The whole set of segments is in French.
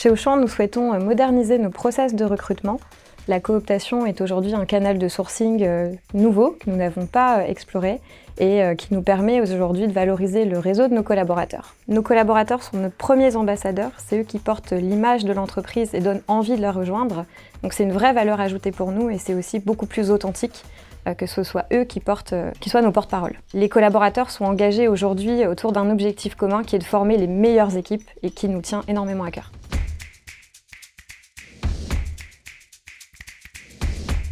Chez Auchan, nous souhaitons moderniser nos process de recrutement. La cooptation est aujourd'hui un canal de sourcing nouveau que nous n'avons pas exploré et qui nous permet aujourd'hui de valoriser le réseau de nos collaborateurs. Nos collaborateurs sont nos premiers ambassadeurs, c'est eux qui portent l'image de l'entreprise et donnent envie de la rejoindre. Donc c'est une vraie valeur ajoutée pour nous et c'est aussi beaucoup plus authentique que ce soit eux qui soient nos porte-parole. Les collaborateurs sont engagés aujourd'hui autour d'un objectif commun qui est de former les meilleures équipes et qui nous tient énormément à cœur.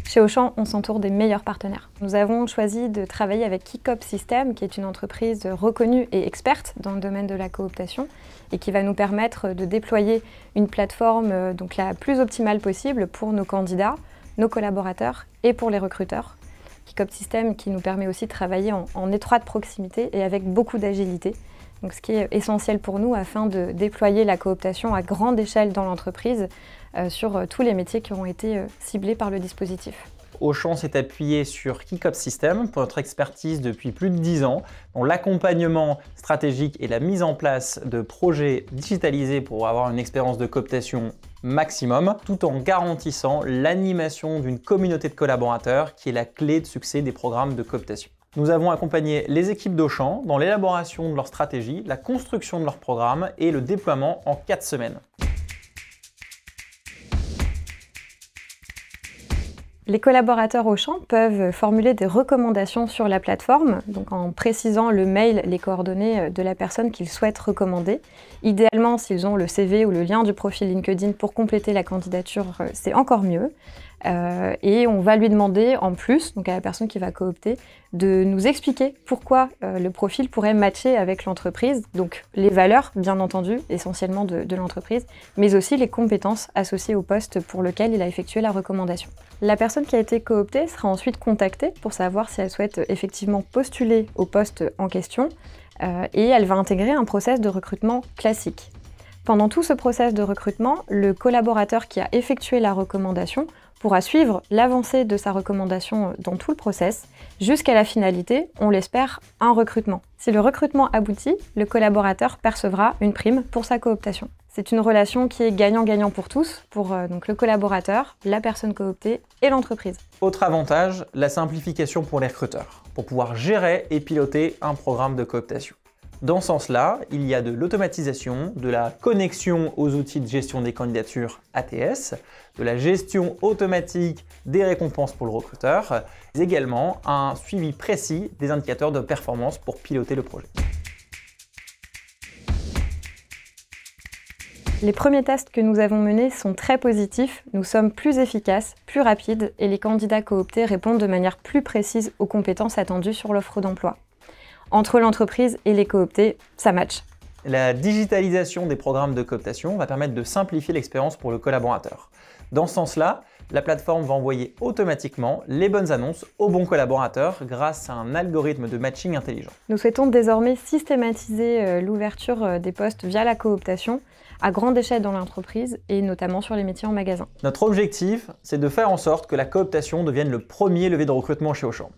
Chez Auchan, on s'entoure des meilleurs partenaires. Nous avons choisi de travailler avec Kicop System, qui est une entreprise reconnue et experte dans le domaine de la cooptation et qui va nous permettre de déployer une plateforme donc la plus optimale possible pour nos candidats, nos collaborateurs et pour les recruteurs. Kicop System qui nous permet aussi de travailler en étroite proximité et avec beaucoup d'agilité. Donc, ce qui est essentiel pour nous afin de déployer la cooptation à grande échelle dans l'entreprise sur tous les métiers qui ont été ciblés par le dispositif. Auchan s'est appuyé sur Kicop System pour notre expertise depuis plus de 10 ans, dans l'accompagnement stratégique et la mise en place de projets digitalisés pour avoir une expérience de cooptation maximum, tout en garantissant l'animation d'une communauté de collaborateurs qui est la clé de succès des programmes de cooptation. Nous avons accompagné les équipes d'Auchan dans l'élaboration de leur stratégie, la construction de leur programme et le déploiement en 4 semaines. Les collaborateurs Auchan peuvent formuler des recommandations sur la plateforme, donc en précisant le mail, les coordonnées de la personne qu'ils souhaitent recommander. Idéalement, s'ils ont le CV ou le lien du profil LinkedIn pour compléter la candidature, c'est encore mieux. Et on va lui demander en plus, donc à la personne qui va coopter, de nous expliquer pourquoi le profil pourrait matcher avec l'entreprise, donc les valeurs bien entendu, essentiellement de l'entreprise, mais aussi les compétences associées au poste pour lequel il a effectué la recommandation. La personne qui a été cooptée sera ensuite contactée pour savoir si elle souhaite effectivement postuler au poste en question et elle va intégrer un process de recrutement classique. Pendant tout ce process de recrutement, le collaborateur qui a effectué la recommandation pourra suivre l'avancée de sa recommandation dans tout le process, jusqu'à la finalité, on l'espère, un recrutement. Si le recrutement aboutit, le collaborateur percevra une prime pour sa cooptation. C'est une relation qui est gagnant-gagnant pour tous, pour donc le collaborateur, la personne cooptée et l'entreprise. Autre avantage, la simplification pour les recruteurs, pour pouvoir gérer et piloter un programme de cooptation. Dans ce sens-là, il y a de l'automatisation, de la connexion aux outils de gestion des candidatures ATS, de la gestion automatique des récompenses pour le recruteur, mais également un suivi précis des indicateurs de performance pour piloter le projet. Les premiers tests que nous avons menés sont très positifs, nous sommes plus efficaces, plus rapides et les candidats cooptés répondent de manière plus précise aux compétences attendues sur l'offre d'emploi. Entre l'entreprise et les cooptés, ça match. La digitalisation des programmes de cooptation va permettre de simplifier l'expérience pour le collaborateur. Dans ce sens-là, la plateforme va envoyer automatiquement les bonnes annonces aux bons collaborateurs grâce à un algorithme de matching intelligent. Nous souhaitons désormais systématiser l'ouverture des postes via la cooptation à grande échelle dans l'entreprise et notamment sur les métiers en magasin. Notre objectif, c'est de faire en sorte que la cooptation devienne le premier levier de recrutement chez Auchan.